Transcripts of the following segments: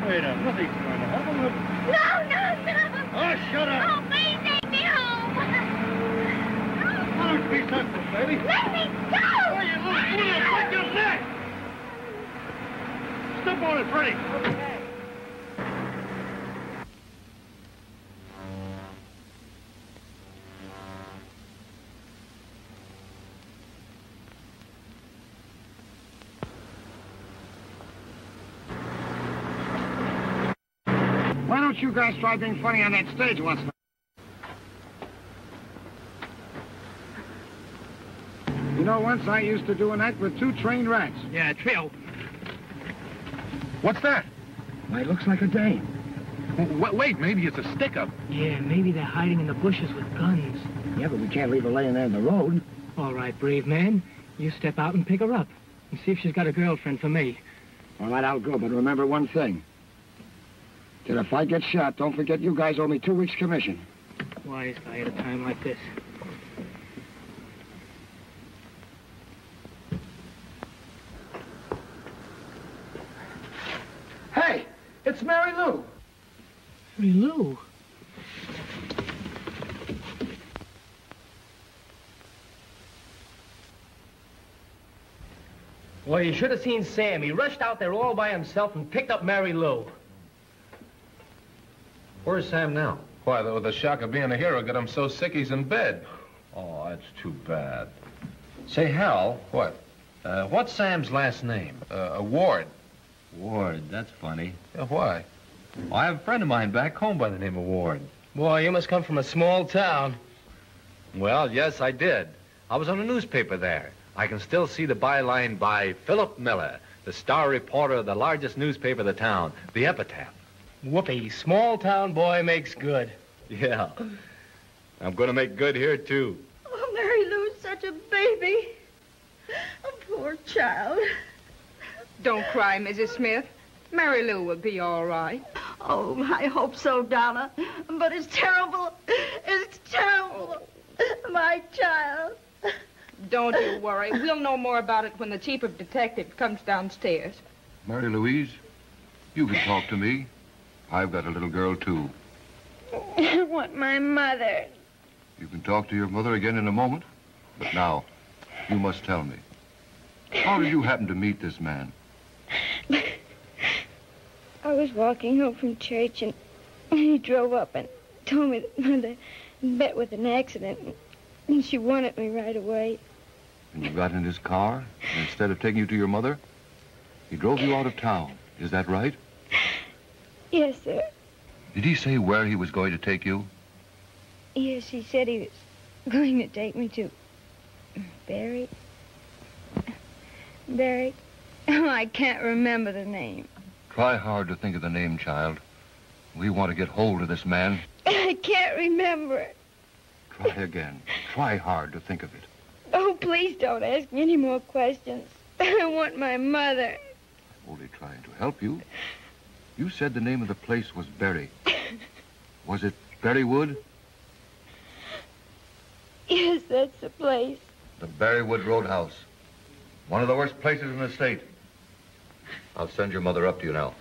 Wait a minute. Nothing's going to happen. No. Oh, shut up. Oh, please take me home. Don't be sensitive, baby. Let me go. Oh, you little fool. I'll break your neck. Step on it, Freddie. Okay. Why don't you guys try being funny on that stage once in a while? You know, once I used to do an act with 2 trained rats. Yeah, trio. What's that? Why, it looks like a dame. Wait, maybe it's a stick-up. Yeah, maybe they're hiding in the bushes with guns. Yeah, but we can't leave her laying there in the road. All right, brave man. You step out and pick her up. And see if she's got a girlfriend for me. All right, I'll go, but remember one thing. That if I get shot, don't forget you guys owe me 2 weeks' commission. Wise guy at a time like this. Hey, it's Mary Lou. Mary Lou? Well, you should have seen Sam. He rushed out there all by himself and picked up Mary Lou. Where's Sam now? Why, the shock of being a hero got him so sick he's in bed. Oh, that's too bad. Say, Hal. What? What's Sam's last name? Ward. Ward, that's funny. Why? Well, I have a friend of mine back home by the name of Ward. Boy, you must come from a small town. Well, yes, I did. I was on a newspaper there. I can still see the byline by Philip Miller, the star reporter of the largest newspaper of the town, the Epitaph. Whoopee, small town boy makes good. Yeah. I'm going to make good here, too. Oh, Mary Lou's such a baby. A poor child. Don't cry, Mrs. Smith. Mary Lou will be all right. Oh, I hope so, Donna. But it's terrible. It's terrible. My child. Don't you worry. We'll know more about it when the chief of detectives comes downstairs. Mary Louise, you can talk to me. I've got a little girl, too. I want my mother. You can talk to your mother again in a moment. But now, you must tell me. How did you happen to meet this man? I was walking home from church, and he drove up and told me that Mother met with an accident, and she wanted me right away. And you got in his car, and instead of taking you to your mother, he drove you out of town. Is that right? Yes, sir. Did he say where he was going to take you? Yes, he said he was going to take me to Barry. Barry? Oh, I can't remember the name. Try hard to think of the name, child. We want to get hold of this man. I can't remember it. Try again. Try hard to think of it. Oh, please don't ask me any more questions. I want my mother. I'm only trying to help you. You said the name of the place was Berry. Was it Berrywood? Yes, that's the place. The Berrywood Roadhouse. One of the worst places in the state. I'll send your mother up to you now.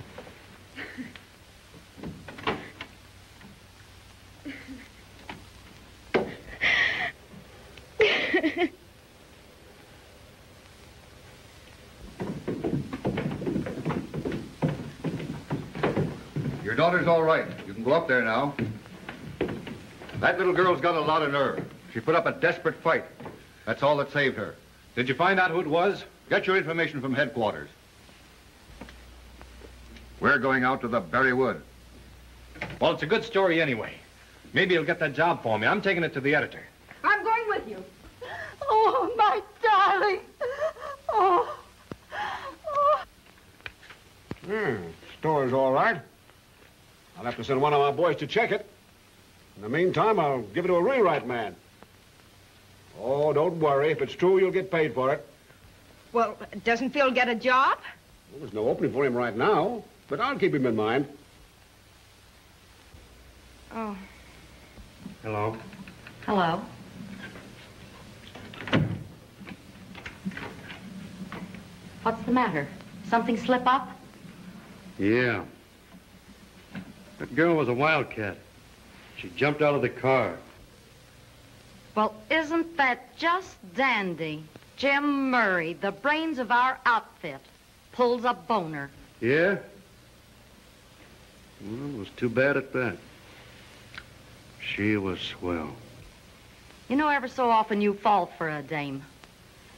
Your daughter's all right. You can go up there now. That little girl's got a lot of nerve. She put up a desperate fight. That's all that saved her. Did you find out who it was? Get your information from headquarters. We're going out to the Berrywood. Well, it's a good story anyway. Maybe you'll get that job for me. I'm taking it to the editor. I'm going with you. Oh, my darling. Oh. Store's all right. I'll have to send one of my boys to check it. In the meantime, I'll give it to a rewrite man. Oh, don't worry. If it's true, you'll get paid for it. Well, doesn't Phil get a job? Well, there's no opening for him right now, but I'll keep him in mind. Oh. Hello. Hello. What's the matter? Something slip up? Yeah. That girl was a wildcat. She jumped out of the car. Well, isn't that just dandy? Jim Murray, the brains of our outfit, pulls a boner. Yeah? Well, it was too bad at that. She was swell. You know, ever so often you fall for a dame.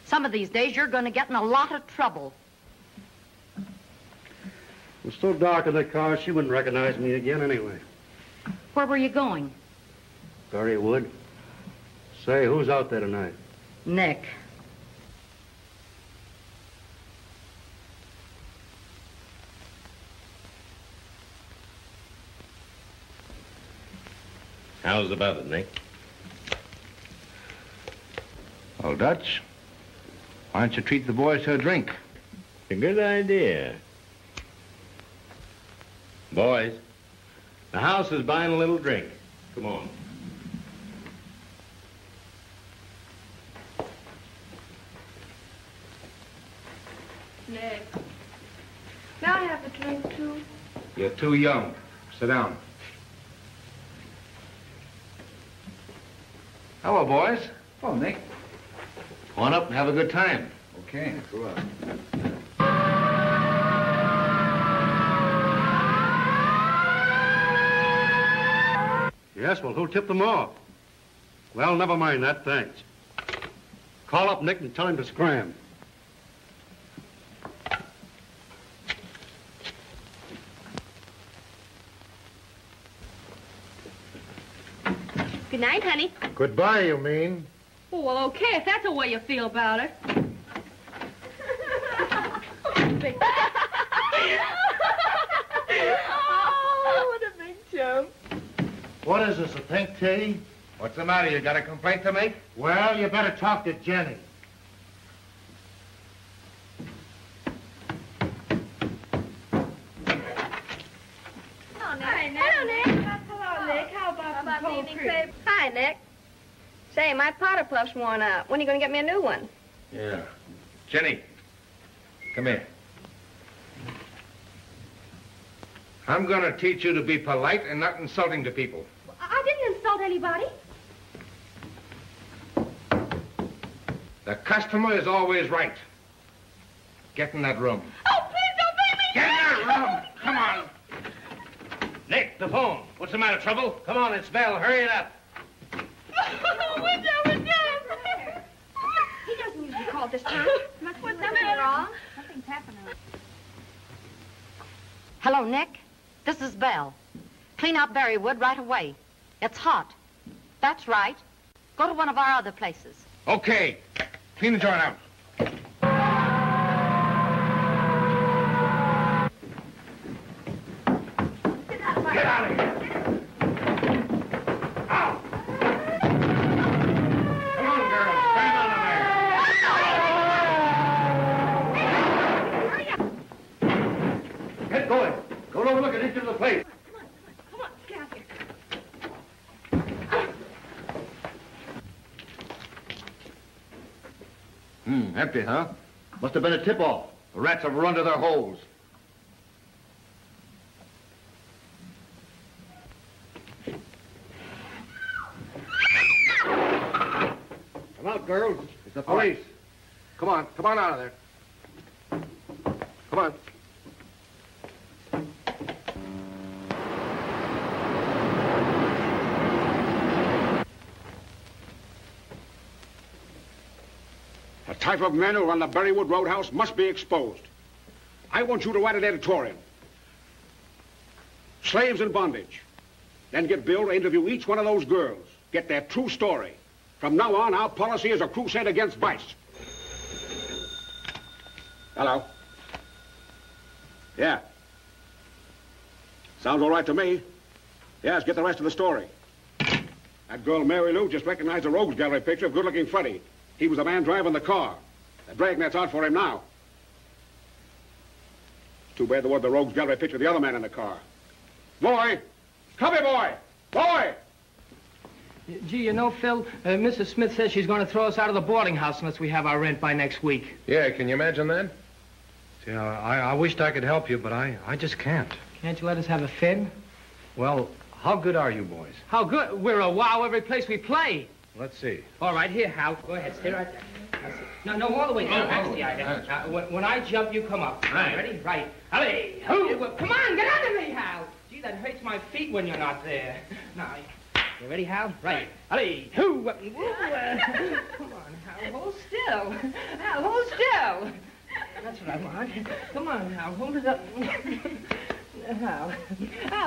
Some of these days you're going to get in a lot of trouble. It was so dark in the car, she wouldn't recognize me again anyway. Where were you going? Berrywood. Say, who's out there tonight? Nick. How's about it, Nick? Well, Dutch, why don't you treat the boys to a drink? A good idea. Boys, the house is buying a little drink. Come on. Nick, may I have a drink, too? You're too young. Sit down. Hello, boys. Oh, Nick. Come on up and have a good time. Okay. Go on. Yes, well, who'll tip them off? Well, never mind that, thanks. Call up Nick and tell him to scram. Good night, honey. Goodbye, you mean? Oh, well, okay, if that's the way you feel about it. Oh, what a big jump. What is this, a pink tea? What's the matter? You got a complaint to make? Well, you better talk to Jenny. Hi, Nick. Hello, Nick. Hello, Nick. How about the evening crepe? Hi, Nick. Say, my powder puff's worn out. When are you going to get me a new one? Yeah. Jenny, come here. I'm going to teach you to be polite and not insulting to people. I didn't insult anybody. The customer is always right. Get in that room. Oh, please don't make me. Get in that room! Come on. Nick, the phone. What's the matter, trouble? Come on, it's Bell. Hurry it up. He doesn't usually call at this time. What's the matter? Wrong? Something's happening. Hello, Nick. This is Belle. Clean out Berrywood right away. It's hot. That's right. Go to one of our other places. Okay. Clean the joint out. Get out of here. Out. Come on, girls. Stand under there. Get going. Go over look at each of the place. Come on, get out here. Empty, huh? Must have been a tip-off. The rats have run to their holes. Come out, girls. It's the police. Come on out of there. Come on. The type of men who run the Berrywood Roadhouse must be exposed. I want you to write an editorial. Slaves in bondage. Then get Bill to interview each one of those girls. Get their true story. From now on, our policy is a crusade against vice. Hello. Yeah. Sounds all right to me. Yes, get the rest of the story. That girl, Mary Lou, just recognized a rogues gallery picture of good-looking Freddie. He was the man driving the car. The dragnet's out for him now. Too bad there wasn't the rogues gallery picture of the other man in the car. Boy! Come here, boy! Boy! Gee, you know, Phil, Mrs. Smith says she's going to throw us out of the boarding house unless we have our rent by next week. Yeah, can you imagine that? Yeah, I wished I could help you, but I just can't. Can't you let us have a fib? Well, how good are you boys? How good? We're a wow every place we play. Let's see. All right, here, Hal. Go ahead, stay right there. No, all the way down. That's the idea. When I jump, you come up. Right. Ready? Right. Hey, come on, get under me, Hal. Gee, that hurts my feet when you're not there. Now, you ready, Hal? Right. Hey, come on, Hal, hold still. Hal, hold still. That's what I want. Come on, Hal, hold it up. Hal,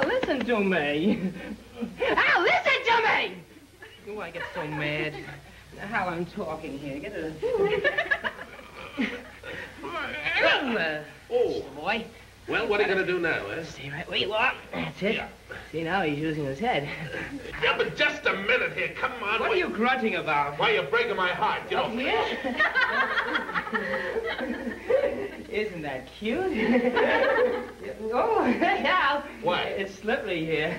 listen to me. Hal, listen to me! Oh, I get so mad. Hal, I'm talking here. Get it. Oh, boy. Well, what are you going to do now, eh? Stay right where you are. That's it. See, now he's using his head. Yeah, but just a minute here. Come on. What are you grunting about? Why, you're breaking my heart. You know. Yeah? Isn't that cute? Oh, Hal. What? It's slippery here.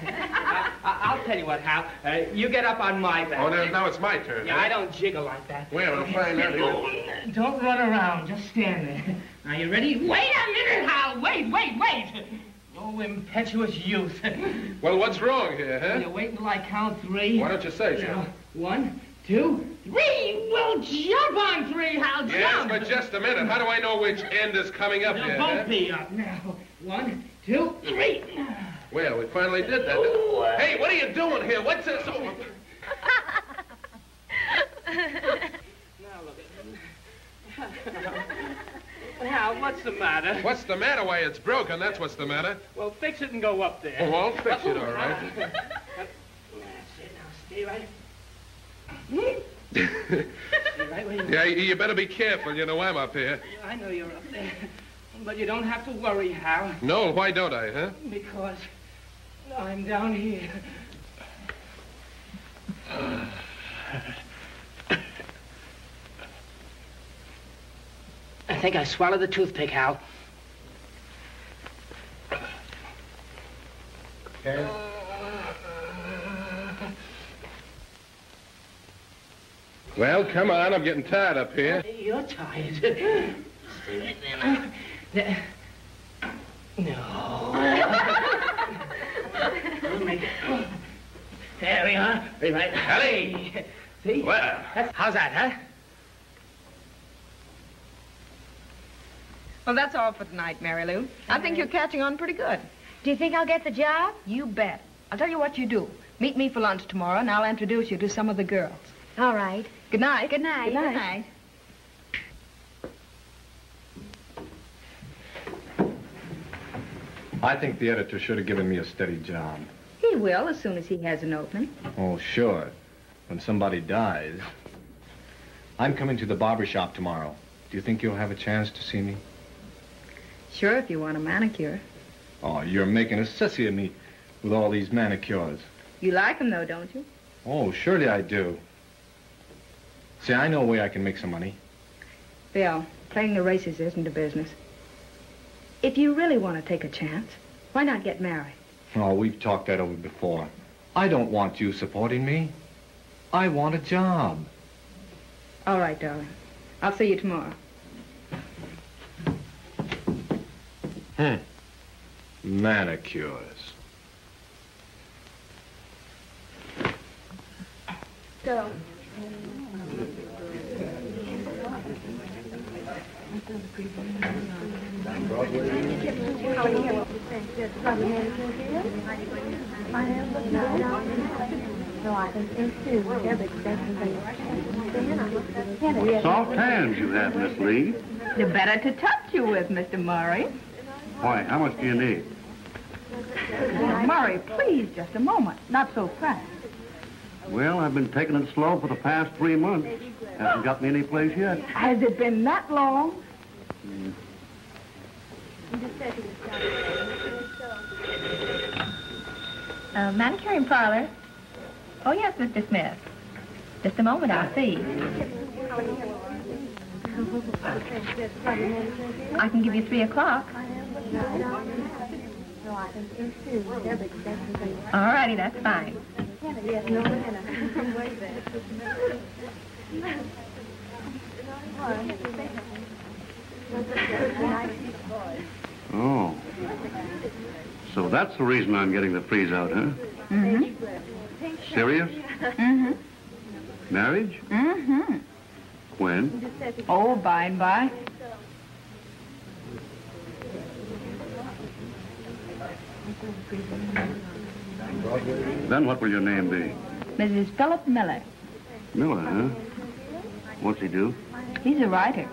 I'll tell you what, Hal. You get up on my back. Oh, now it's my turn. Yeah, I don't jiggle like that. Well, I'll find out. Don't run around. Just stand there. Now, you ready? Wait a minute, Hal. Wait. Oh, impetuous youth. Well, what's wrong here, huh? Will you wait until I count 3? Why don't you say so? Now, 1, 2, 3. We'll jump on 3, Hal. Jump. Yes, but just a minute. How do I know which end is coming up here? Both be up now. 1, 2, 3. Well, we finally did that. Hey, what are you doing here? What's this? Oh. Now look at Hal, what's the matter? What's the matter? Why, it's broken. That's what's the matter. Well, fix it and go up there. Oh, I'll fix it, all right. That's it. Now stay right. Yeah, you better be careful. You know I'm up here. I know you're up there. But you don't have to worry, Hal. No, why don't I, huh? Because I'm down here. I think I swallowed the toothpick, Hal. Okay. Well, come on. I'm getting tired up here. You're tired. Stay right there now. No. There we are. Right. Ellie! See? Well. How's that, huh? Well, that's all for tonight, Mary Lou. I think you're catching on pretty good. Do you think I'll get the job? You bet. I'll tell you what you do. Meet me for lunch tomorrow, and I'll introduce you to some of the girls. All right. Good night. Good night. Good night. I think the editor should have given me a steady job. He will as soon as he has an opening. Oh, sure. When somebody dies. I'm coming to the barber shop tomorrow. Do you think you'll have a chance to see me? Sure, if you want a manicure. Oh, you're making a sissy of me with all these manicures. You like them, though, don't you? Oh, surely I do. See, I know a way I can make some money. Bill, playing the races isn't a business. If you really want to take a chance, why not get married? Oh, we've talked that over before. I don't want you supporting me. I want a job. All right, darling. I'll see you tomorrow. Manicures. Go. Soft hands you have, Miss Lee. They're better to touch you with, Mr. Murray. Why, how much do you need? Murray, please, just a moment. Not so fast. Well, I've been taking it slow for the past 3 months. Hasn't got me any place yet. Has it been that long? Manicuring parlor. Oh, yes, Mr. Smith. Just a moment, I'll see. I can give you 3 o'clock. All righty, that's fine. Oh. So that's the reason I'm getting the freeze out, huh? Mm-hmm. Serious? Mm-hmm. Marriage? Mm-hmm. When? Oh, by and by. Then what will your name be? Mrs. Philip Miller. Miller, huh? What's he do? He's a writer.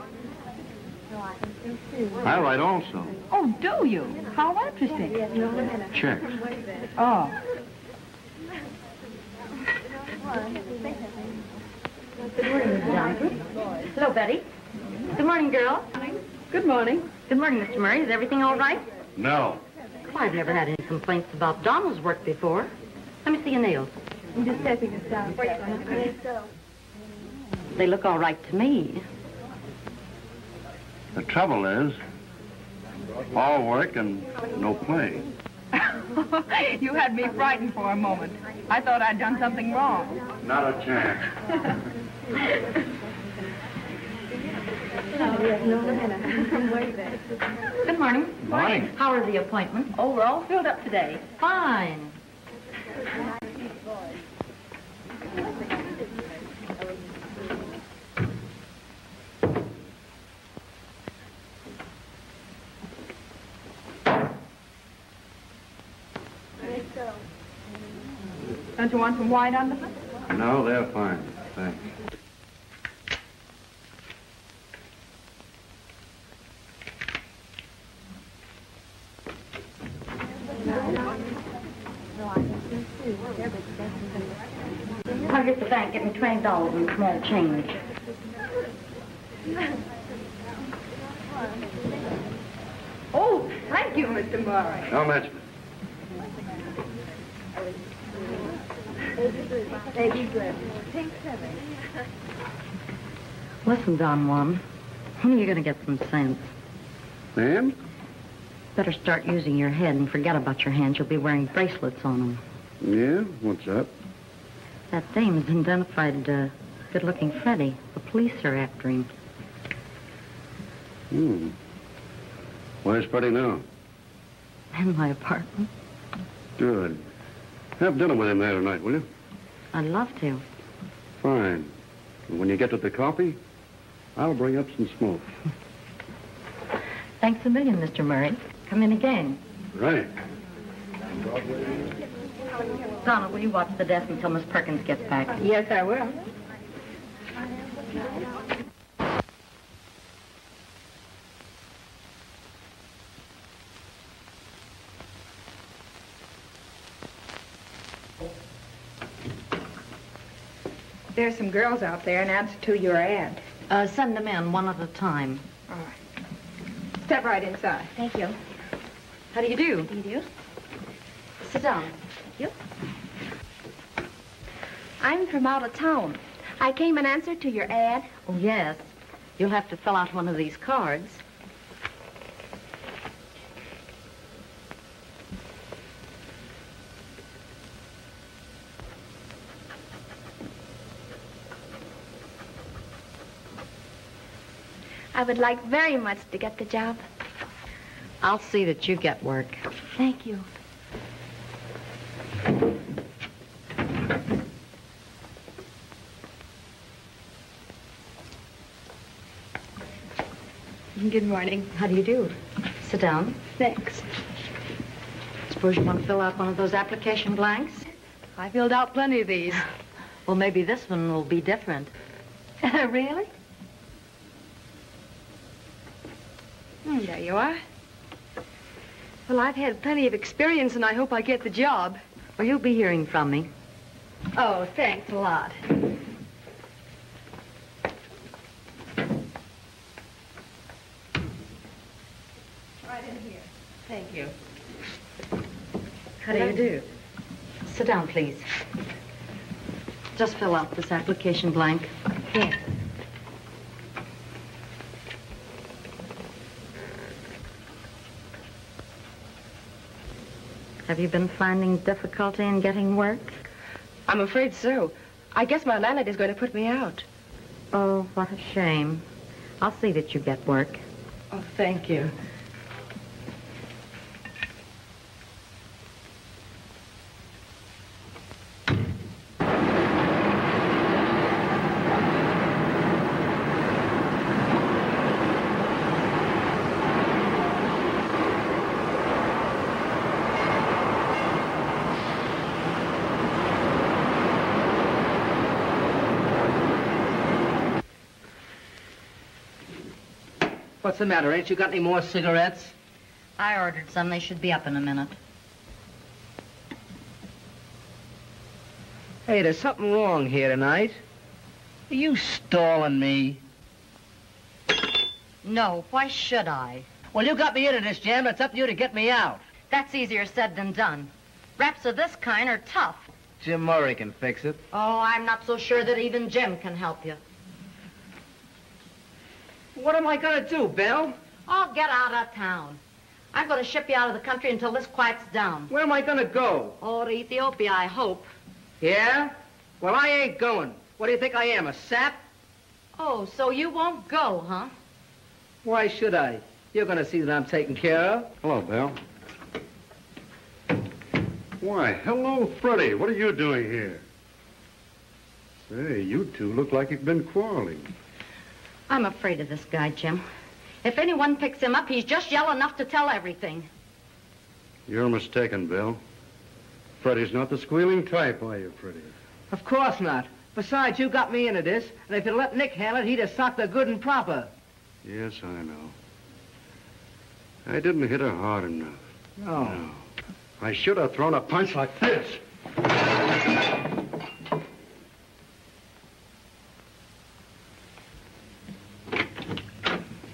I write also. Oh, do you? How interesting. Checks. Oh. Good morning, Mrs. Johnson. Hello, Betty. Good morning, girl. Good morning. Good morning, Mr. Murray. Is everything all right? No. Well, I've never had any complaints about Donald's work before. Let me see your nails. I'm just stepping us down. They look all right to me. The trouble is, all work and no play. You had me frightened for a moment. I thought I'd done something wrong. Not a chance. Good morning. Morning. How are the appointments? Oh, we're all filled up today. Fine. Don't you want some white underfoot? No, they're fine. Thanks. I'll get the bank. Give me $20 in small change. Oh, thank you, Mr. Murray. Don't mention it. Listen, Don Juan. When are you going to get some sense? Ma'am? Better start using your head and forget about your hands. You'll be wearing bracelets on them. Yeah? What's up? That dame's identified good-looking Freddie. The police are after him. Where's Freddie now? In my apartment. Good. Have dinner with him there tonight, will you? I'd love to. Fine. And when you get to the coffee, I'll bring up some smoke. Thanks a million, Mr. Murray. Come in again. Right. Donald, will you watch the desk until Miss Perkins gets back? Yes, I will. There's some girls out there in answer to your ad. Send them in one at a time. All right. Step right inside. Thank you. How do you do? Do you do? Sit down. Thank you. I'm from out of town. I came in answer to your ad. Oh, yes. You'll have to fill out one of these cards. I would like very much to get the job. I'll see that you get work. Thank you. Good morning. How do you do? Sit down. Thanks. Suppose you want to fill out one of those application blanks? I filled out plenty of these. Well, maybe this one will be different. Really? There you are. Well, I've had plenty of experience, and I hope I get the job. Well, you'll be hearing from me. Oh, thanks a lot. Right in here. Thank you. How do you do? Sit down, please. Just fill out this application blank. Yes. Have you been finding difficulty in getting work? I'm afraid so. I guess my landlady's going to put me out. Oh, what a shame. I'll see that you get work. Oh, thank you. What's the matter? Ain't you got any more cigarettes? I ordered some. They should be up in a minute. Hey, there's something wrong here tonight. Are you stalling me? No, why should I? Well, you got me into this jam. It's up to you to get me out. That's easier said than done. Raps of this kind are tough. Jim Murray can fix it. Oh, I'm not so sure that even Jim can help you. What am I going to do, Bill? Oh, get out of town. I'm going to ship you out of the country until this quiets down. Where am I going to go? Oh, to Ethiopia, I hope. Yeah? Well, I ain't going. What do you think I am, a sap? Oh, so you won't go, huh? Why should I? You're going to see that I'm taken care of. Hello, Bill. Why, hello, Freddie. What are you doing here? Say, you two look like you've been quarreling. I'm afraid of this guy, Jim. If anyone picks him up, he's just yell enough to tell everything. You're mistaken, Bill. Freddie's not the squealing type, are you, Freddie? Of course not. Besides, you got me into this, and if you'd let Nick handle it, he'd have socked her good and proper. Yes, I know. I didn't hit her hard enough. No. I should have thrown a punch like this.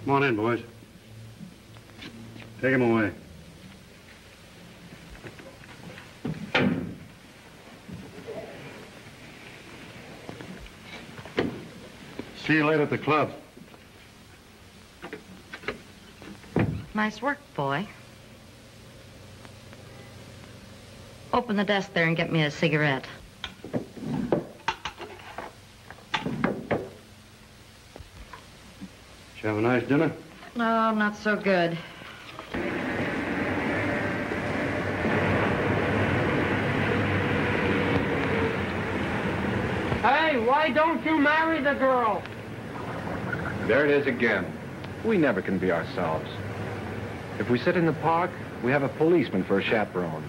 Come on in, boys. Take him away. See you later at the club. Nice work, boy. Open the desk there and get me a cigarette. Did you have a nice dinner? No, not so good. Hey, why don't you marry the girl? There it is again. We never can be ourselves. If we sit in the park, we have a policeman for a chaperone.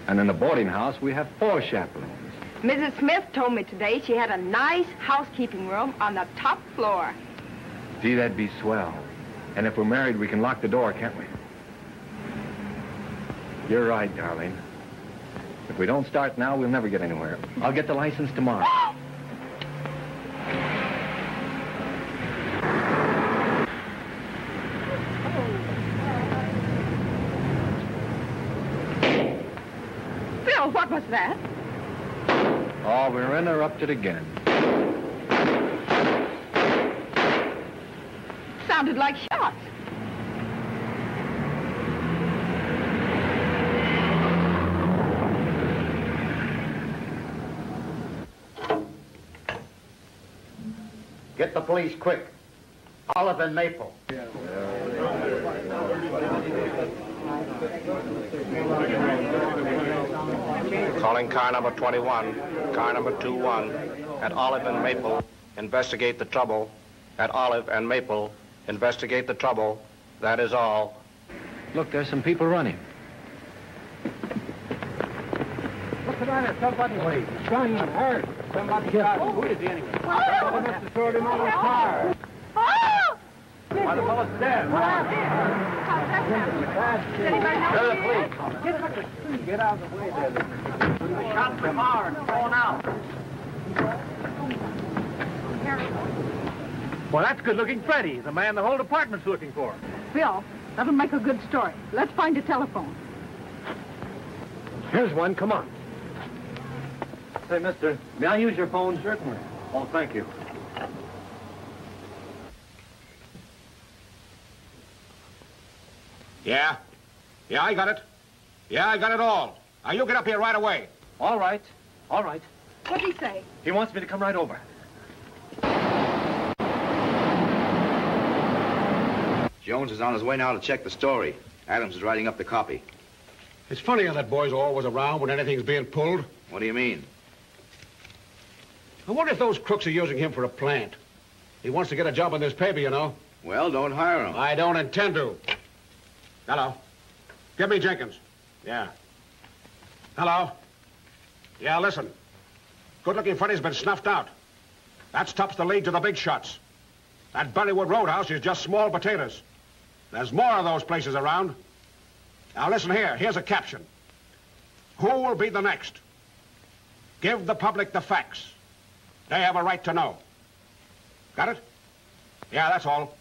And in the boarding house, we have 4 chaperones. Mrs. Smith told me today she had a nice housekeeping room on the top floor. Gee, that'd be swell. And if we're married, we can lock the door, can't we? You're right, darling. If we don't start now, we'll never get anywhere. I'll get the license tomorrow. Bill, what was that? Oh, we're interrupted again. Sounded like shots. Get the police quick. Olive and Maple. Calling car number 21, car number 21, at Olive and Maple. Investigate the trouble. At Olive and Maple, investigate the trouble. That is all. Look, there's some people running. What's the matter? Somebody, please. Son, hurt. Somebody shot him. Who is he anyway? Someone must have thrown him over the car. Oh! Why, the fellow's dead. Get out of the way there. They shot the car and thrown out. Well, that's good-looking Freddie, the man the whole department's looking for. Bill, that'll make a good story. Let's find a telephone. Here's one. Come on. Say, mister, may I use your phone? Certainly. Oh, thank you. Yeah? Yeah, I got it. Yeah, I got it all. Now, you get up here right away. All right. All right. What'd he say? He wants me to come right over. Jones is on his way now to check the story. Adams is writing up the copy. It's funny how that boy's always around when anything's being pulled. What do you mean? I wonder if those crooks are using him for a plant. He wants to get a job on this paper, you know. Well, don't hire him. I don't intend to. Hello. Give me Jenkins. Yeah. Hello. Yeah, listen. Good-looking Freddie's been snuffed out. That stops the lead to the big shots. That Berrywood Roadhouse is just small potatoes. There's more of those places around. Now listen here. Here's a caption. Who will be the next? Give the public the facts. They have a right to know. Got it? Yeah, that's all.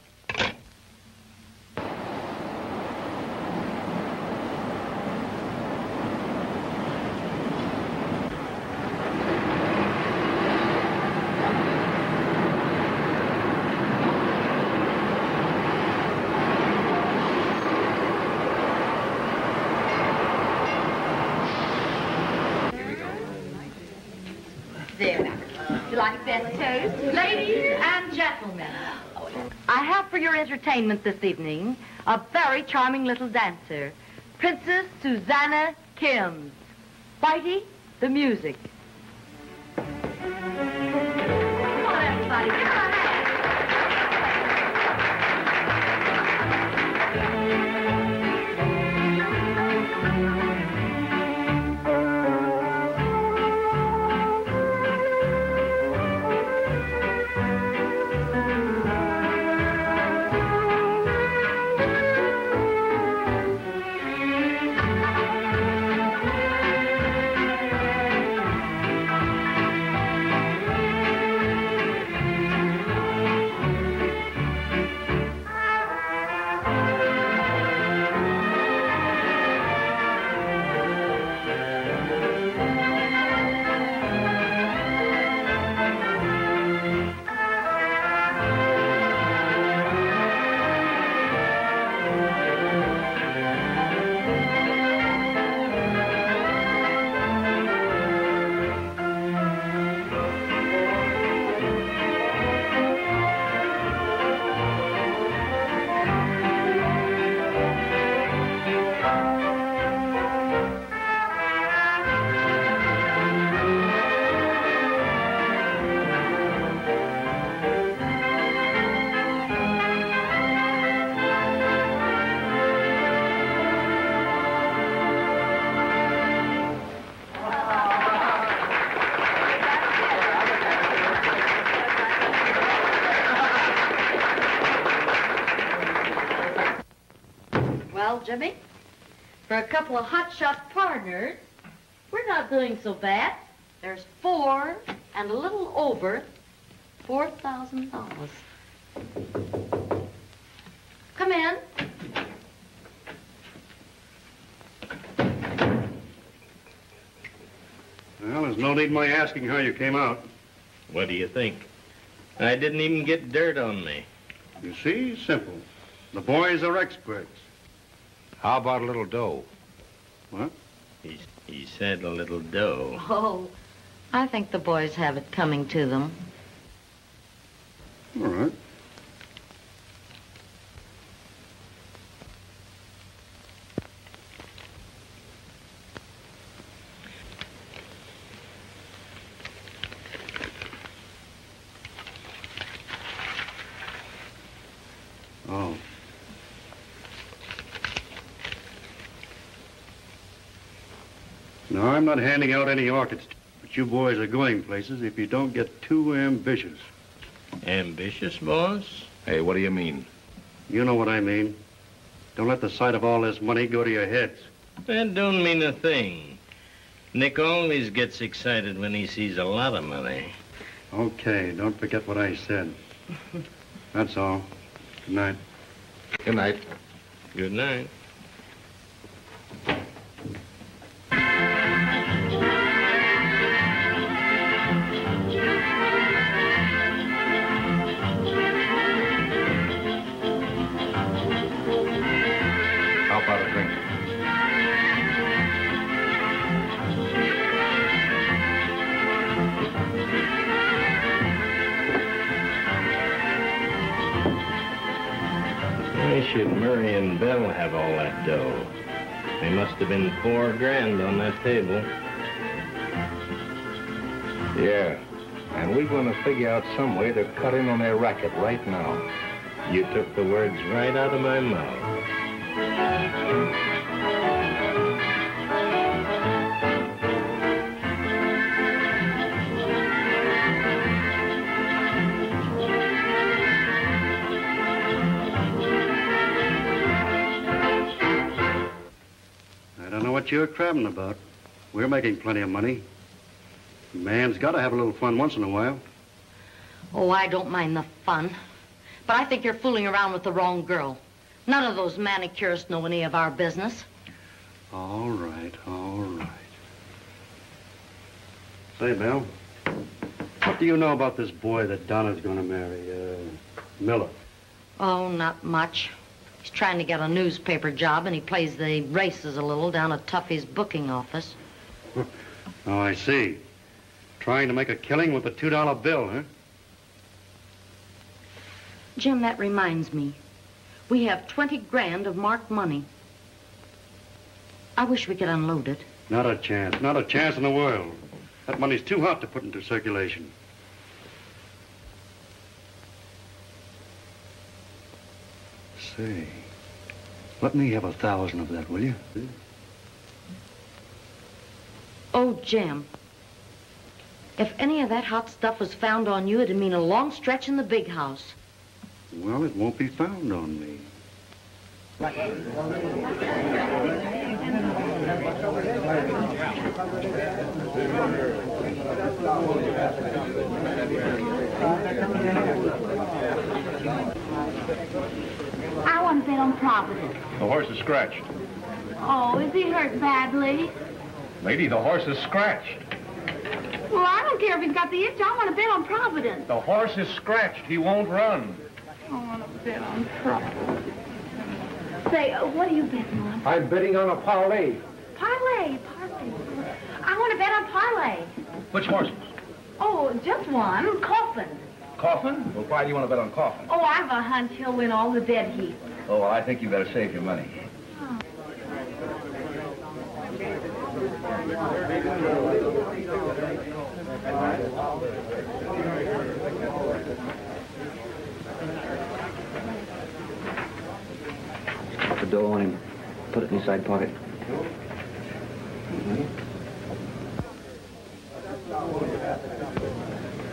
There now. You like that toast? Ladies and gentlemen, I have for your entertainment this evening a very charming little dancer, Princess Susanna Kimms. Whitey, the music. Come on, everybody, give her a hand. Well, Jimmy, for a couple of hotshot partners, we're not doing so bad. There's 4 and a little over $4,000. Come in. Well, there's no need my asking how you came out. What do you think? I didn't even get dirt on me. You see, simple. The boys are experts. How about a little dough? What? He said a little dough. Oh, I think the boys have it coming to them. All right. Oh. No, I'm not handing out any orchids, but you boys are going places if you don't get too ambitious. Ambitious, boss? Hey, what do you mean? You know what I mean. Don't let the sight of all this money go to your heads. That don't mean a thing. Nick always gets excited when he sees a lot of money. Okay, don't forget what I said. That's all. Good night. Good night. Good night. How about a drink? Why should Murray and Bell have all that dough? They must have been $4 grand on that table. Yeah, and we're going to figure out some way to cut in on their racket right now. You took the words right out of my mouth. what you're crabbing about. We're making plenty of money. A man's got to have a little fun once in a while. Oh, I don't mind the fun. But I think you're fooling around with the wrong girl. None of those manicurists know any of our business. All right, all right. Say, Bill, what do you know about this boy that Donna's going to marry, Miller? Oh, not much. He's trying to get a newspaper job, and he plays the races a little down at Tuffy's booking office. Oh, I see. Trying to make a killing with a $2 bill, huh? Jim, that reminds me. We have 20 grand of marked money. I wish we could unload it. Not a chance. Not a chance in the world. That money's too hot to put into circulation. Say, let me have 1,000 of that, will you? Oh, Jim. If any of that hot stuff was found on you, it'd mean a long stretch in the big house. Well, it won't be found on me. I want to bet on Providence. The horse is scratched. Oh, is he hurt badly? Lady, the horse is scratched. Well, I don't care if he's got the itch. I want to bet on Providence. The horse is scratched. He won't run. I want to bet on Providence. Say, what are you betting on? I'm betting on a parlay. Parlay. I want to bet on parlay. Which horses? Oh, just one. Coffin. Coffin? Well, why do you want to bet on Coffin? Oh, I've a hunch he'll win all the dead heat. Oh, well, I think you better save your money. Put the dough on him. Put it in his side pocket.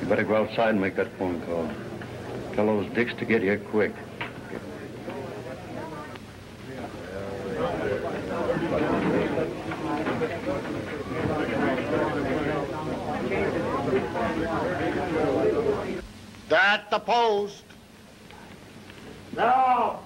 You better go outside and make that phone call. Tell those dicks to get here quick. At the post. No!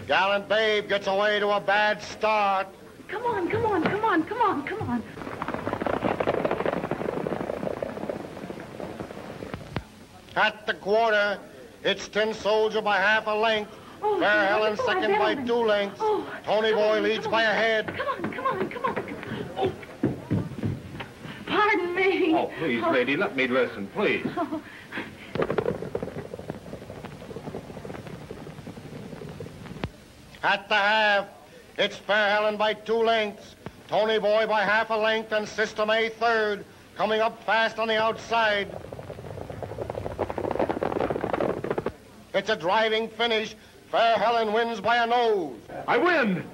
Gallant babe gets away to a bad start. Come on. At the quarter, it's Tin Soldier by half a length. Oh, Fair Helen second by 2 lengths. Oh. Tony Boy leads by a head. Come on. Oh. Pardon me. Oh, please, lady, let me listen, please. Oh. At the half, it's Fair Helen by 2 lengths. Tony Boy by half a length and Sister May third. Coming up fast on the outside. It's a driving finish. Fair Helen wins by a nose. I win!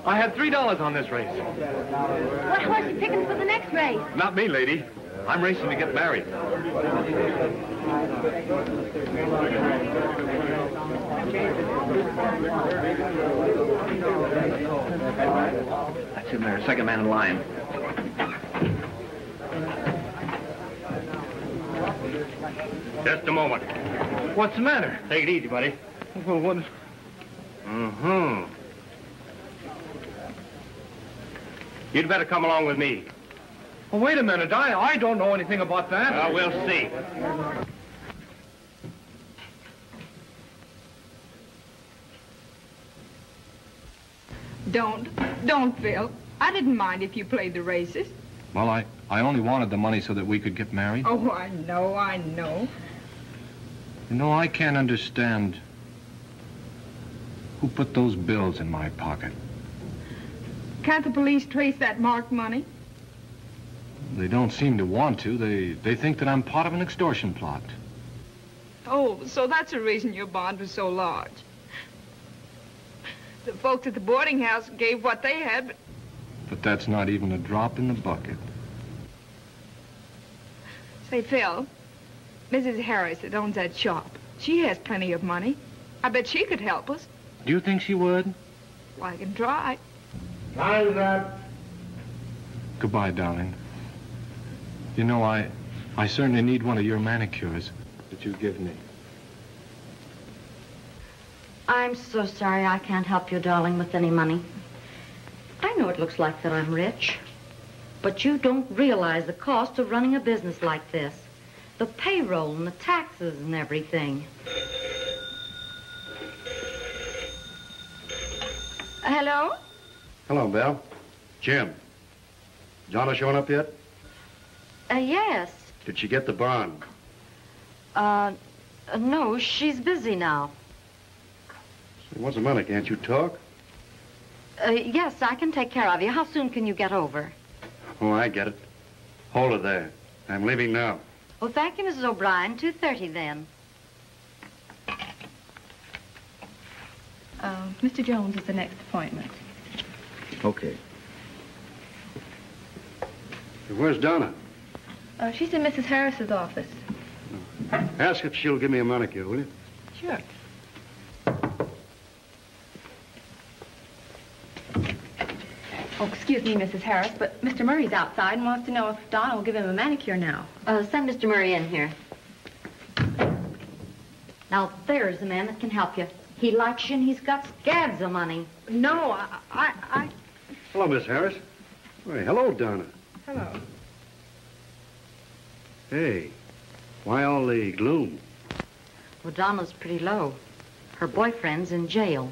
I had $3 on this race. What horse are you picking for the next race? Not me, lady. I'm racing to get married. That's him there, second man in line. Just a moment. What's the matter? Take it easy, buddy. Well, what? Mm-hmm. You'd better come along with me. Well, wait a minute. I don't know anything about that. Well, we'll see. Don't, Phil. I didn't mind if you played the races. Well, I only wanted the money so that we could get married. Oh, I know. You know, I can't understand who put those bills in my pocket. Can't the police trace that marked money? They don't seem to want to. They think that I'm part of an extortion plot. Oh, so that's the reason your bond was so large. The folks at the boarding house gave what they had, But that's not even a drop in the bucket. Say, Phil, Mrs. Harris that owns that shop. She has plenty of money. I bet she could help us. Do you think she would? Well, I can try. Time's up. Goodbye, darling. You know, I certainly need one of your manicures that you give me. I'm so sorry I can't help you, darling, with any money. I know it looks like that I'm rich, but you don't realize the cost of running a business like this. The payroll and the taxes and everything. Hello? Hello, Belle. Jim. Donna showing up yet? Yes. Did she get the bond? No, she's busy now. Say, what's the matter? Can't you talk? Yes, I can take care of you. How soon can you get over? Oh, I get it. Hold her there. I'm leaving now. Well, thank you, Mrs. O'Brien. 2:30 then. Mr. Jones is the next appointment. Okay. Where's Donna? She's in Mrs. Harris's office. Ask if she'll give me a manicure, will you? Sure. Oh, excuse me, Mrs. Harris, but Mr. Murray's outside and wants to know if Donna will give him a manicure now. Send Mr. Murray in here. Now, there's a man that can help you. He likes you and he's got scads of money. No, I... Hello, Miss Harris. Hey, hello, Donna. Hello. Hey, why all the gloom? Well, Donna's pretty low. Her boyfriend's in jail.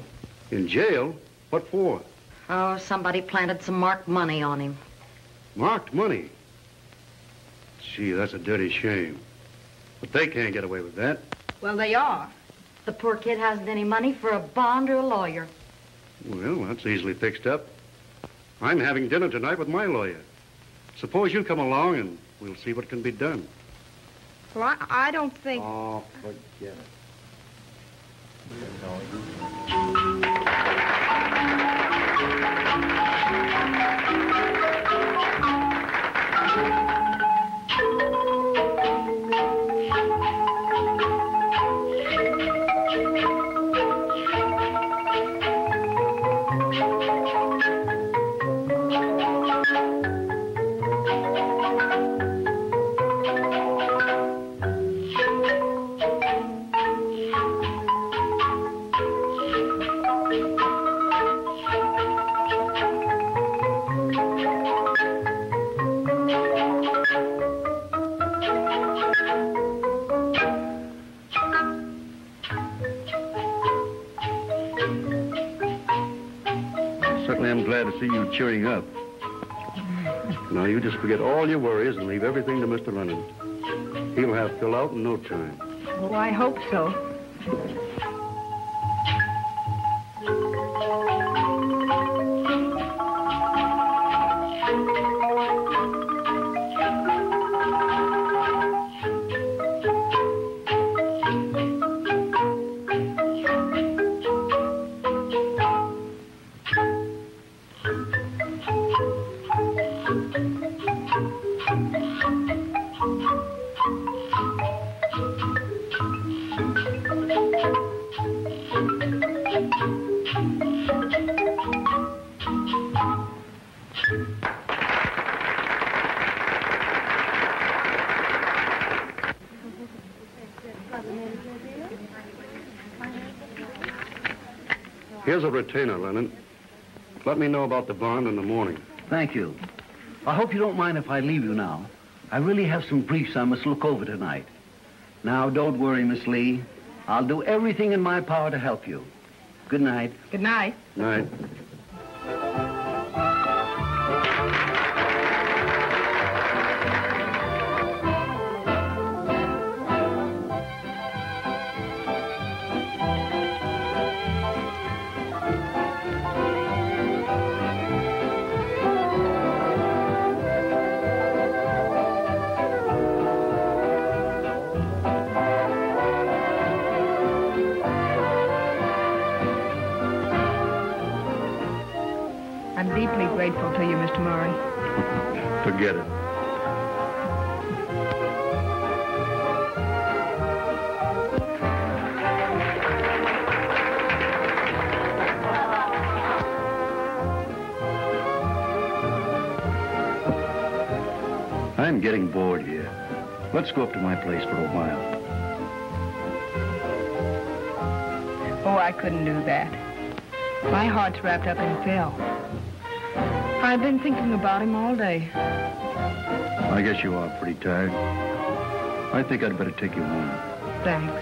In jail? What for? Oh, somebody planted some marked money on him. Marked money? Gee, that's a dirty shame. But they can't get away with that. Well, they are. The poor kid hasn't any money for a bond or a lawyer. Well, that's easily fixed up. I'm having dinner tonight with my lawyer. Suppose you come along and we'll see what can be done. Well, I don't think... Oh, forget it. See you cheering up. Now, you just forget all your worries and leave everything to Mr. Lennon. He'll have Phil out in no time. Oh, I hope so. Here's a retainer, Lennon. Let me know about the bond in the morning. Thank you. I hope you don't mind if I leave you now. I really have some briefs I must look over tonight. Now, don't worry, Miss Lee. I'll do everything in my power to help you. Good night. Good night. Night. I'm deeply grateful to you, Mr. Murray. Forget it. I'm getting bored here. Let's go up to my place for a while. Oh, I couldn't do that. My heart's wrapped up in Phil. I've been thinking about him all day. I guess you are pretty tired. I think I'd better take you home. Thanks.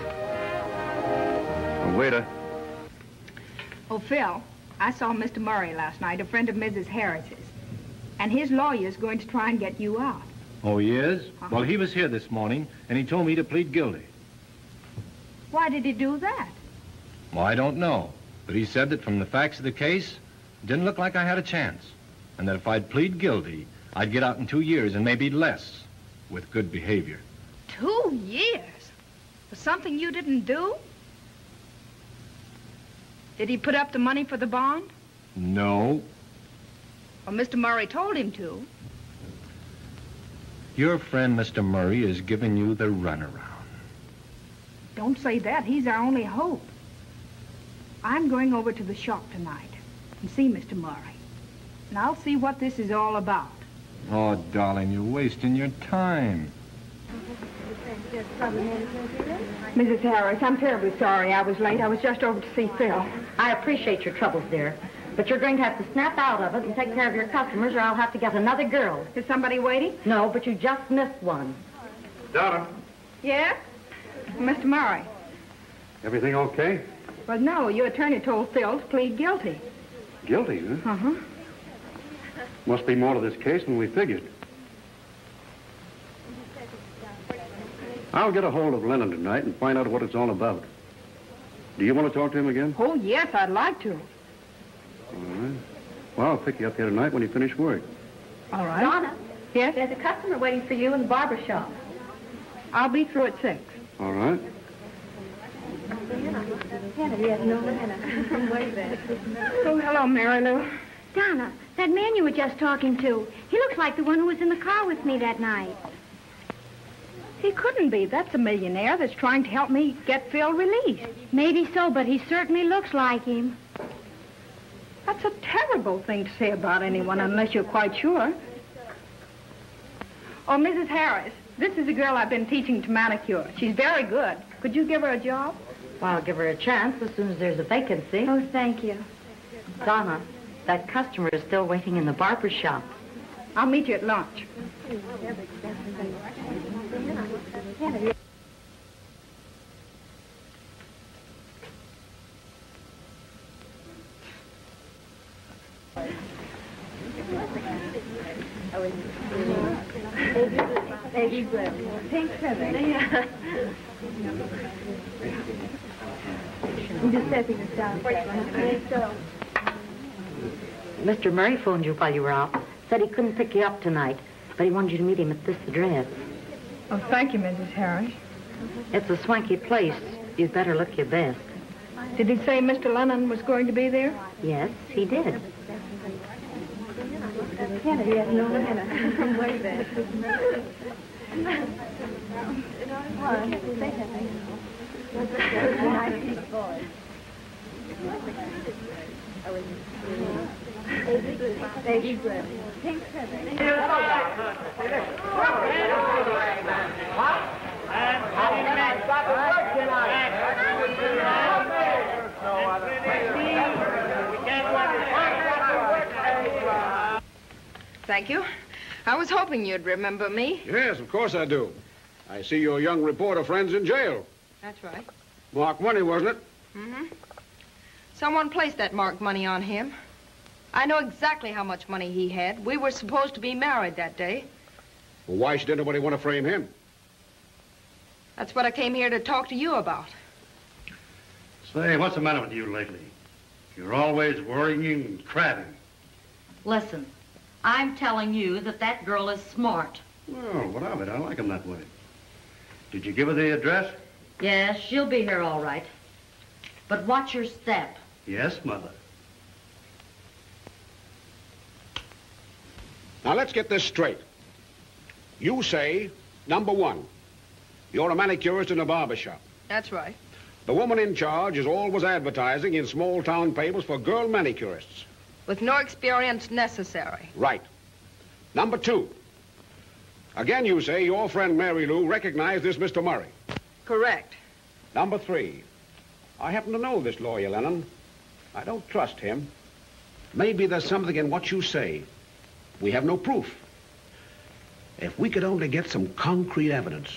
Oh, waiter. Oh, Phil, I saw Mr. Murray last night, a friend of Mrs. Harris's. And his lawyer's going to try and get you out. Oh, he is? Well, he was here this morning, and he told me to plead guilty. Why did he do that? Well, I don't know. But he said that from the facts of the case, it didn't look like I had a chance. And that if I'd plead guilty, I'd get out in 2 years and maybe less, with good behavior. 2 years? For something you didn't do? Did he put up the money for the bond? No. Well, Mr. Murray told him to. Your friend, Mr. Murray, is giving you the runaround. Don't say that. He's our only hope. I'm going over to the shop tonight and see Mr. Murray. And I'll see what this is all about. Oh, darling, you're wasting your time. Mrs. Harris, I'm terribly sorry I was late. I was just over to see Phil. I appreciate your troubles, dear. But you're going to have to snap out of it and take care of your customers, or I'll have to get another girl. Is somebody waiting? No, but you just missed one. Donna. Yes? Mr. Murray. Everything okay? Well, no, your attorney told Phil to plead guilty. Guilty, huh? Uh-huh. Must be more to this case than we figured. I'll get a hold of Lennon tonight and find out what it's all about. Do you want to talk to him again? Oh, yes, I'd like to. All right. Well, I'll pick you up here tonight when you finish work. All right. Donna. Yes? There's a customer waiting for you in the barber shop. I'll be through at 6. All right. Oh, hello, Mary Lou. Donna, that man you were just talking to, he looks like the one who was in the car with me that night. He couldn't be. That's a millionaire that's trying to help me get Phil released. Maybe so, but he certainly looks like him. That's a terrible thing to say about anyone unless you're quite sure. Oh, Mrs. Harris, this is a girl I've been teaching to manicure. She's very good. Could you give her a job? Well, I'll give her a chance as soon as there's a vacancy. Oh, thank you. Donna, that customer is still waiting in the barber shop. I'll meet you at lunch. Pink feather. Mr. Murray phoned you while you were out. Said he couldn't pick you up tonight, but he wanted you to meet him at this address. Oh, thank you, Mrs. Harris. It's a swanky place. You'd better look your best. Did he say Mr. Lennon was going to be there? Yes, he did. Thank you. I was hoping you'd remember me. Yes, of course I do. I see your young reporter friend's in jail. That's right. Marked money, wasn't it? Mm-hmm. Someone placed that marked money on him. I know exactly how much money he had. We were supposed to be married that day. Well, why should anybody want to frame him? That's what I came here to talk to you about. Say, what's the matter with you lately? You're always worrying and crabbing. Listen, I'm telling you that that girl is smart. Well, what of it? I like 'em that way. Did you give her the address? Yes, she'll be here all right. But watch your step. Yes, Mother. Now, let's get this straight. You say, number one, you're a manicurist in a barber shop. That's right. The woman in charge is always advertising in small-town papers for girl manicurists. With no experience necessary. Right. Number two, Again, you say your friend Mary Lou recognized this Mr. Murray. Correct. Number 3. I happen to know this lawyer, Lennon. I don't trust him. Maybe there's something in what you say. We have no proof. If we could only get some concrete evidence.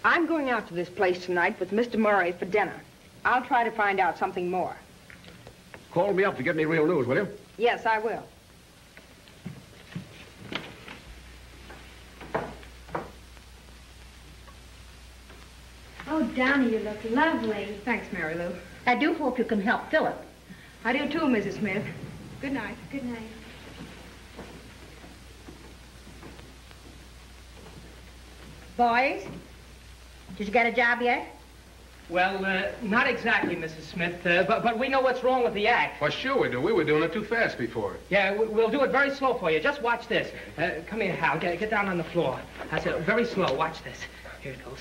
I'm going out to this place tonight with Mr. Murray for dinner. I'll try to find out something more. Call me up if you get any real news, will you? Yes, I will. Oh, Donnie, you look lovely. Thanks, Mary Lou. I do hope you can help Philip. I do too, Mrs. Smith. Good night. Good night. Boys, did you get a job yet? Well, not exactly, Mrs. Smith, but we know what's wrong with the act. Well, sure we do. We were doing it too fast before. Yeah, we'll do it very slow for you. Just watch this. Come here, Hal. Get down on the floor. I said very slow. Watch this. Here it goes.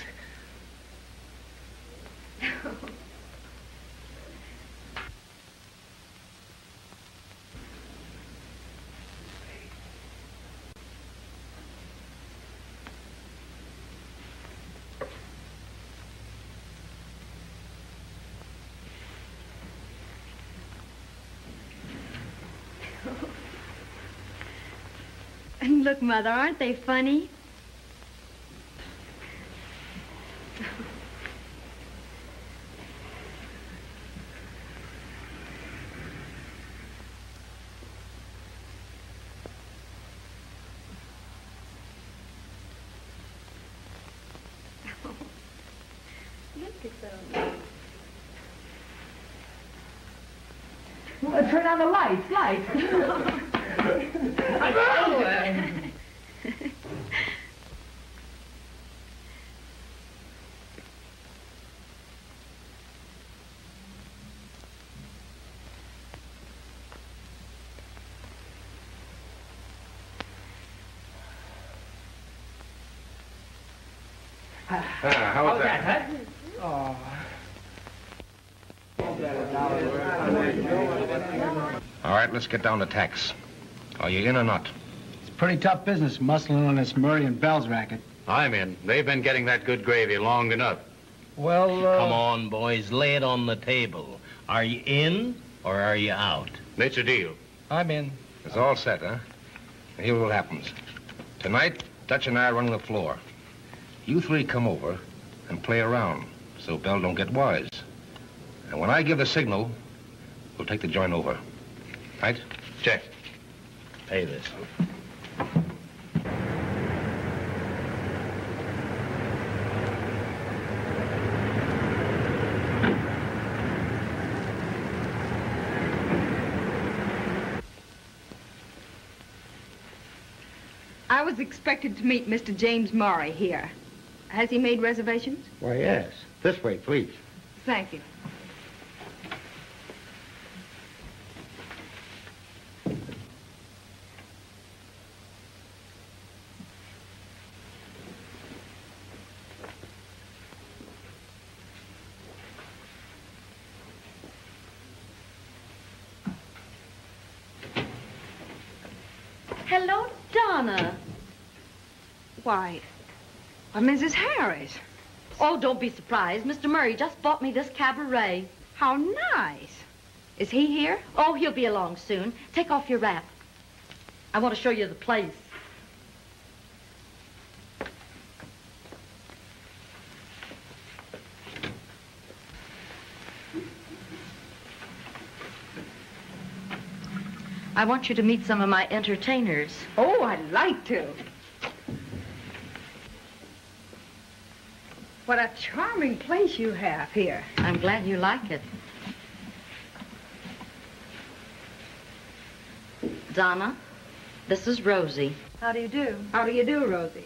Look, Mother, aren't they funny? Look at them. Well, turn on the lights. How was that? Huh? All right, let's get down to tacks. Are you in or not? It's pretty tough business muscling on this Murray and Bell's racket. I'm in. They've been getting that good gravy long enough. Well, Come on, boys. Lay it on the table. Are you in or are you out? It's a deal. I'm in. It's all set, huh? Here's what happens. Tonight, Dutch and I are running the floor. You three come over and play around so Bell don't get wise. And when I give the signal, we'll take the joint over. Right? Check. Pay this. I was expected to meet Mr. James Murray here. Has he made reservations? Why, yes. This way, please. Thank you. Hello, Donna. Why, Mrs. Harris. Oh, don't be surprised. Mr. Murray just bought me this cabaret. How nice. Is he here? Oh, he'll be along soon. Take off your wrap. I want to show you the place. I want you to meet some of my entertainers. Oh, I'd like to. What a charming place you have here. I'm glad you like it. Donna, this is Rosie. How do you do? How do you do, Rosie?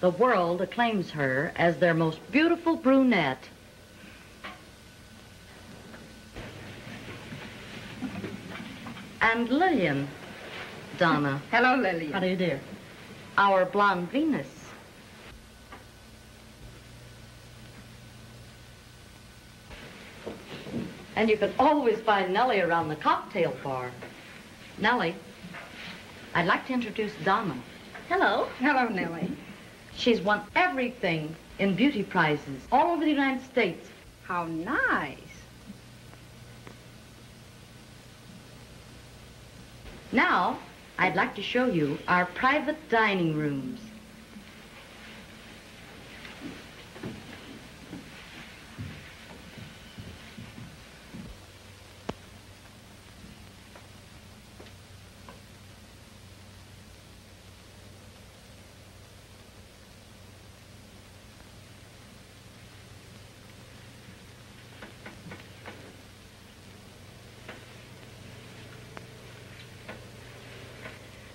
The world acclaims her as their most beautiful brunette. And Lillian. Donna. Hello, Lillian. How do you do? Our blonde Venus. And you can always find Nellie around the cocktail bar. Nellie, I'd like to introduce Donna. Hello. Hello, Nellie. She's won everything in beauty prizes all over the United States. How nice. Now, I'd like to show you our private dining rooms.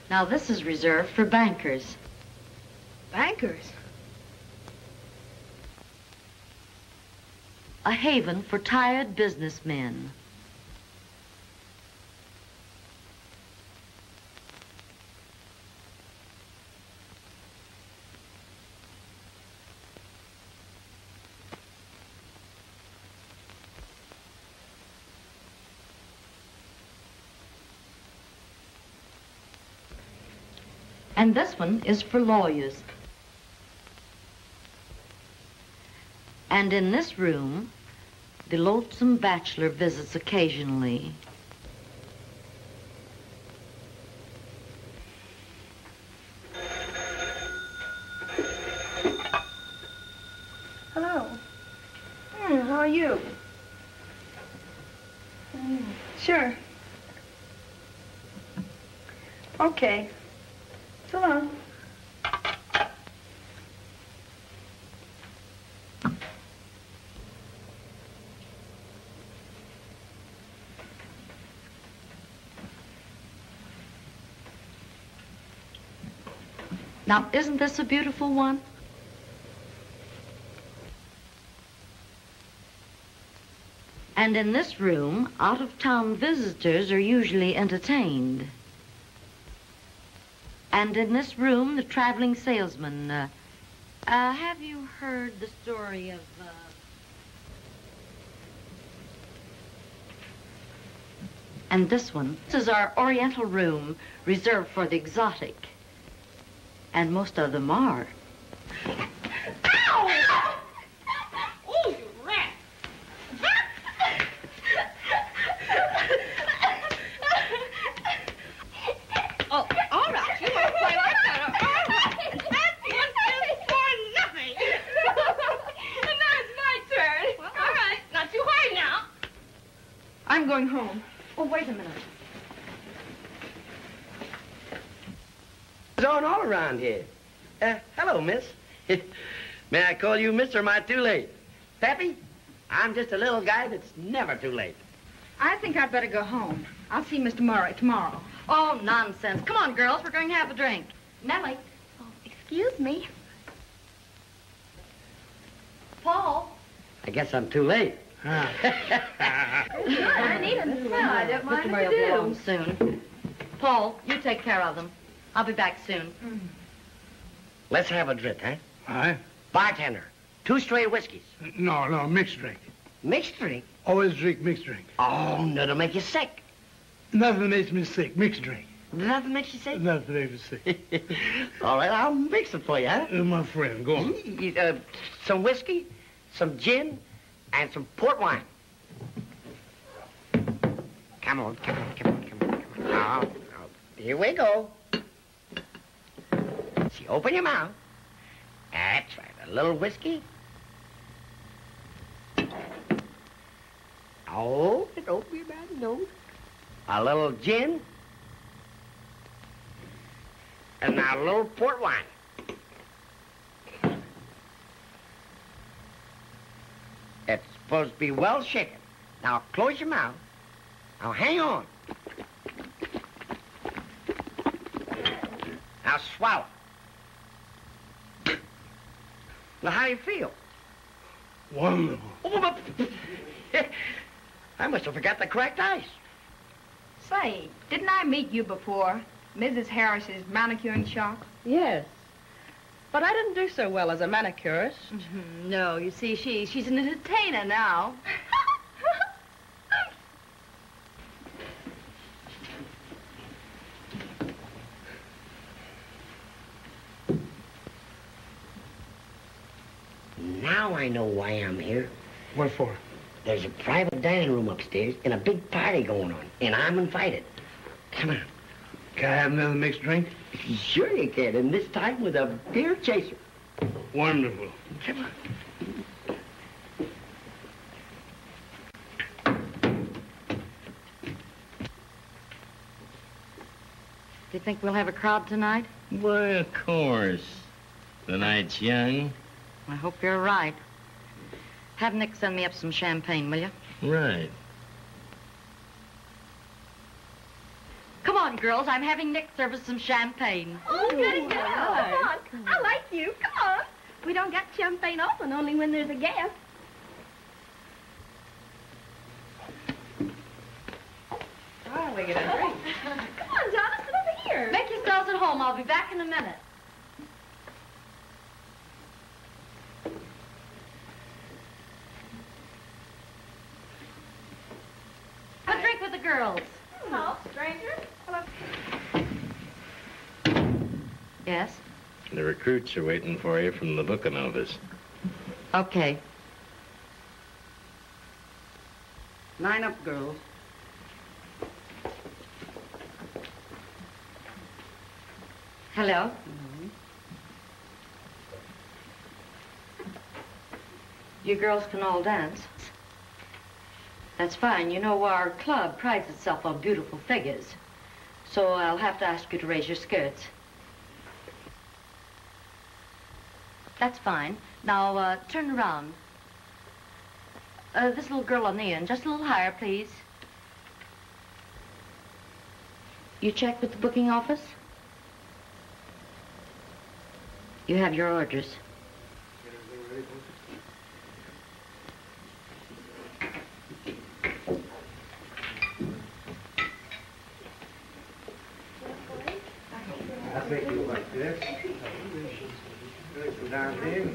Now, this is reserved for bankers. Bankers? A haven for tired businessmen. And this one is for lawyers. And in this room, the lonesome bachelor visits occasionally. Hello. How are you? Sure. Okay. So long. Now, isn't this a beautiful one? And in this room, out-of-town visitors are usually entertained. And in this room, the traveling salesman. Have you heard the story of... And this one. This is our Oriental room, reserved for the exotic. And most of them are. Ow! Oh, you rat! Oh, all right. You won't play like that. All right. That's one just for nothing. And now it's my turn. Well, all right. Not too high now. I'm going home. Oh, wait a minute. On all around here. Hello, miss. May I call you miss or am I too late? Pappy, I'm just a little guy that's never too late. I think I'd better go home. I'll see Mr. Murray tomorrow. Oh, nonsense. Come on, girls. We're going to have a drink. Nellie. Oh, excuse me. Paul. I guess I'm too late. I need them to smell. I don't mind if you do. Home soon. Paul, you take care of them. I'll be back soon. Let's have a drink, huh? Aye? Bartender, 2 straight whiskeys. No, mixed drink. Mixed drink? Always drink mixed drink. Oh, that'll make you sick. Nothing makes me sick. Mixed drink. Nothing makes you sick? Nothing makes me sick. All right, I'll mix it for you, huh? My friend, go on. Some whiskey, some gin, and some port wine. Come on. Now, here we go. See, open your mouth. That's right. A little whiskey. Oh, don't be bad, no. A little gin. And now a little port wine. It's supposed to be well shaken. Now close your mouth. Now hang on. Now swallow. Now how do you feel? Wonderful. Oh, I must have forgot the cracked ice. Say, didn't I meet you before? Mrs. Harris's manicuring shop? Yes. But I didn't do so well as a manicurist. No, you see, she's an entertainer now. Now I know why I'm here. What for? There's a private dining room upstairs and a big party going on, and I'm invited. Come on. Can I have another mixed drink? Sure you can, and this time with a beer chaser. Wonderful. Come on. Do you think we'll have a crowd tonight? Why, of course. The night's young. I hope you're right. Have Nick send me up some champagne, will you? Right. Come on, girls. I'm having Nick serve us some champagne. Oh, goody, go. Come on. I like you. Come on. We don't get champagne often, only when there's a guest. Oh, we get a drink. Come on, Jonathan, over here. Make yourselves at home. I'll be back in a minute. Have a drink with the girls. Hello, stranger. Hello. Yes? The recruits are waiting for you from the booking office. Okay. Line up, girls. Hello? You girls can all dance. That's fine. You know, our club prides itself on beautiful figures. So I'll have to ask you to raise your skirts. That's fine. Now, turn around. This little girl on the end, just a little higher, please. You checked with the booking office? You have your orders. I think you like this. Go down there.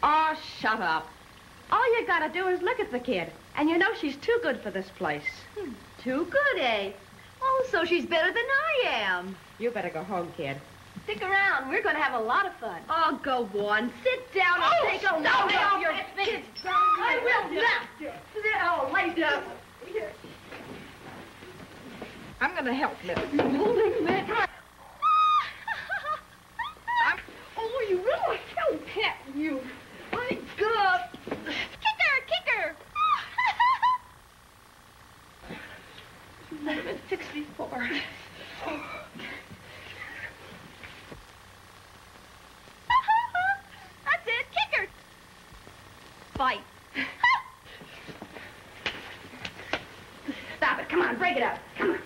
Oh, shut up. All you gotta do is look at the kid. And you know she's too good for this place. Too good, eh? Oh, so she's better than I am. You better go home, kid. Stick around. We're going to have a lot of fun. Oh, go on. Sit down and take a load off your feet. I will not. Oh, lay down. I'm going to help, Liz. Oh, you really so pet, you. My God. Kick her. 11:64. That's it. Kick her. Fight. Stop it. Come on. Break it up. Come on.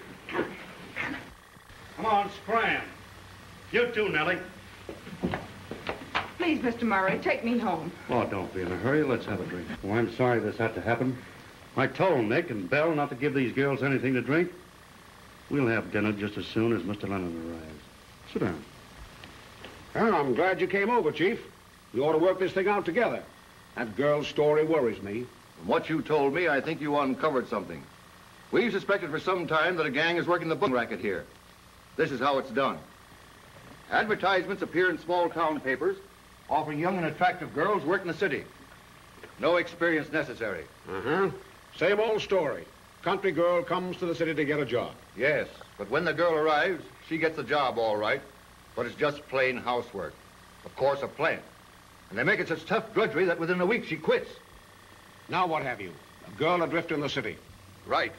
Come on, scram. You too, Nellie. Please, Mr. Murray, take me home. Oh, don't be in a hurry. Let's have a drink. Oh, I'm sorry this had to happen. I told Nick and Belle not to give these girls anything to drink. We'll have dinner just as soon as Mr. Lennon arrives. Sit down. Well, I'm glad you came over, Chief. We ought to work this thing out together. That girl's story worries me. From what you told me, I think you uncovered something. We've suspected for some time that a gang is working the booking racket here. This is how it's done. Advertisements appear in small town papers offering young and attractive girls work in the city. No experience necessary. Uh-huh. Same old story. Country girl comes to the city to get a job. Yes, but when the girl arrives, she gets the job all right, but it's just plain housework. Of course, a plant. And they make it such tough drudgery that within a week she quits. Now what have you? A girl adrift in the city. Right.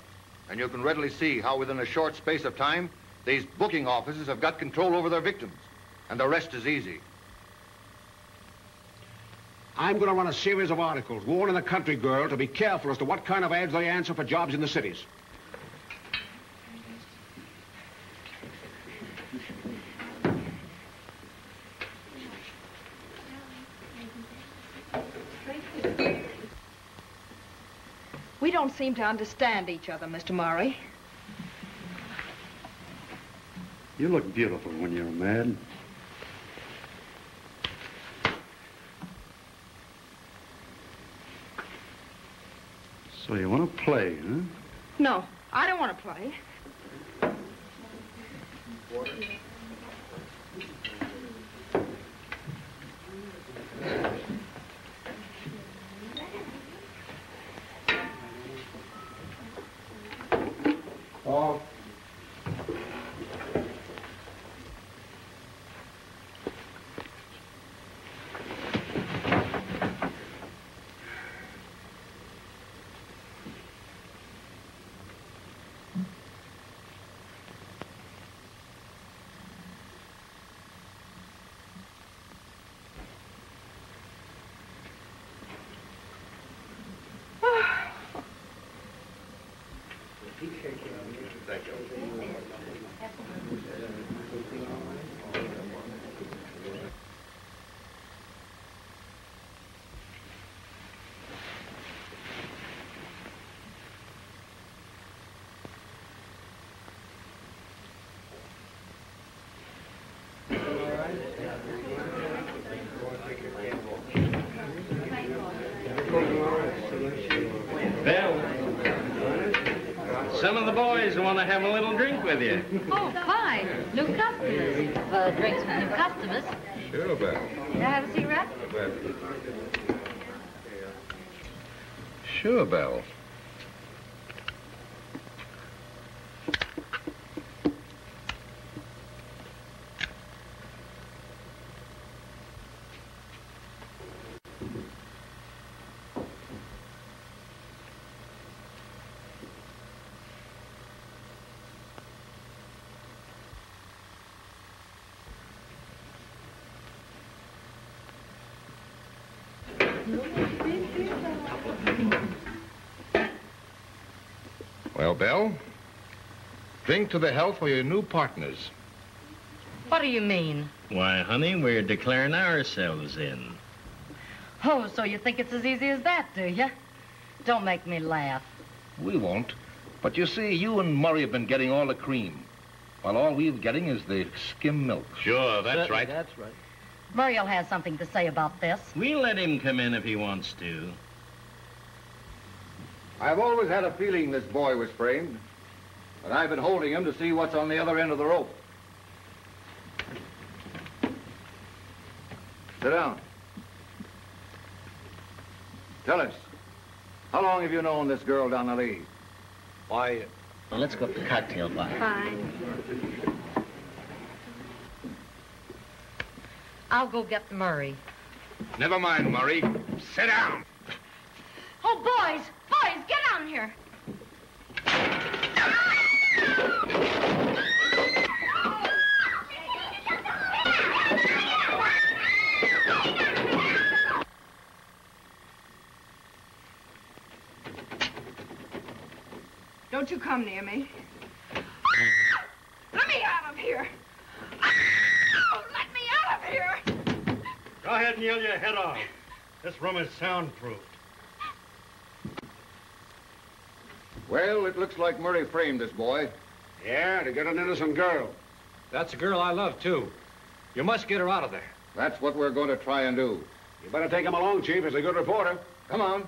And you can readily see how within a short space of time, these booking offices have got control over their victims. And the rest is easy. I'm going to run a series of articles warning the country girl to be careful as to what kind of ads they answer for jobs in the cities. We don't seem to understand each other, Mr. Murray. You look beautiful when you're mad. So you want to play, huh? No, I don't want to play. Bill, some of the boys want to have a little drink with you. Oh, fine. New customers. Drinks for new customers. Sure, Bill. May I have a cigarette? Sure, Belle. Well, Belle, drink to the health of your new partners. What do you mean? Why, honey, we're declaring ourselves in. Oh, so you think it's as easy as that, do you? Don't make me laugh. We won't. But you see, you and Murray have been getting all the cream, while all we're getting is the skim milk. Sure, that's right. That's right. Muriel has something to say about this. We'll let him come in if he wants to. I've always had a feeling this boy was framed, but I've been holding him to see what's on the other end of the rope. Sit down. Tell us, how long have you known this girl down the lead? Why, Well, let's go up to cocktail bar. Fine. I'll go get Murray. Never mind, Murray. Sit down. Oh, boys! Boys, get down here! Don't you come near me. Let me out of here. Let me out of here. Go ahead and yell your head off. This room is soundproof. Well, it looks like Murray framed this boy. Yeah, to get an innocent girl. That's a girl I love, too. You must get her out of there. That's what we're going to try and do. You better take him along, Chief. He's a good reporter. Come on.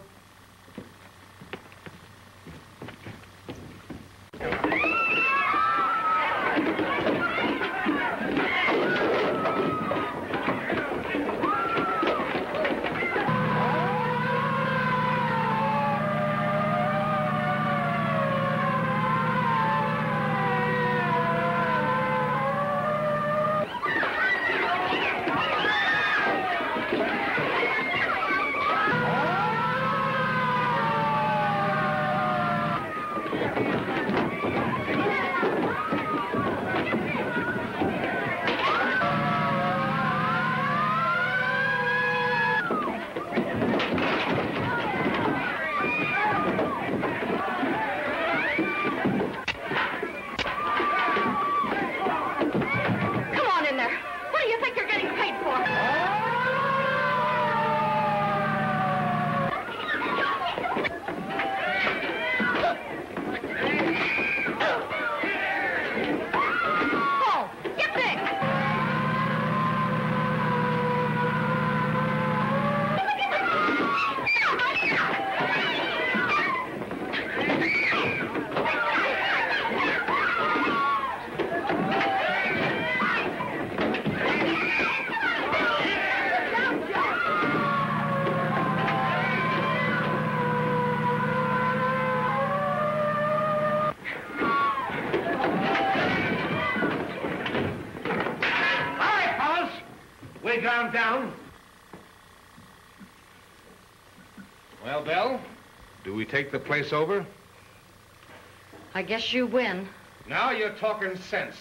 Down. Well, Belle, do we take the place over? I guess you win. Now you're talking sense.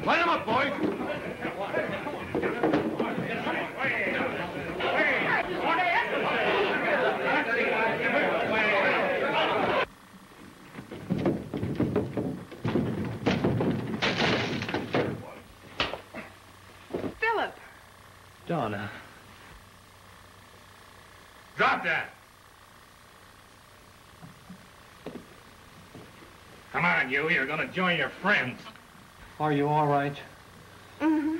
Line him up, boys. Donna. Drop that. Come on, you. You're going to join your friends. Are you all right? Mm-hmm.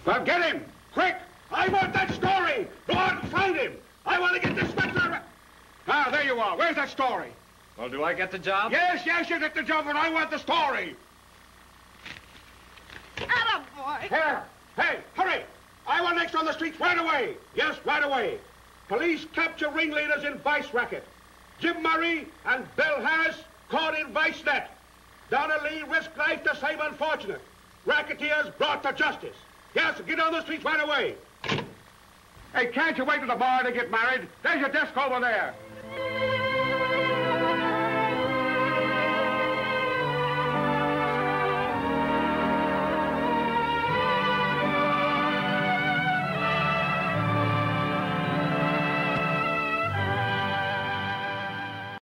Well, get him! Quick! I want that story! Go out and find him! I want to get this Spectre... Ah, there you are. Where's that story? Well, do I get the job? Yes, you get the job, but I want the story. Attaboy! Here! Hey, hurry! I want next on the streets right away. Yes, right away. Police capture ringleaders in vice racket. Jim Murray and Bill Harris caught in vice net. Donna Lee risked life to save unfortunate. Racketeers brought to justice. Yes, get on the streets right away. Hey, can't you wait at the bar to get married? There's your desk over there.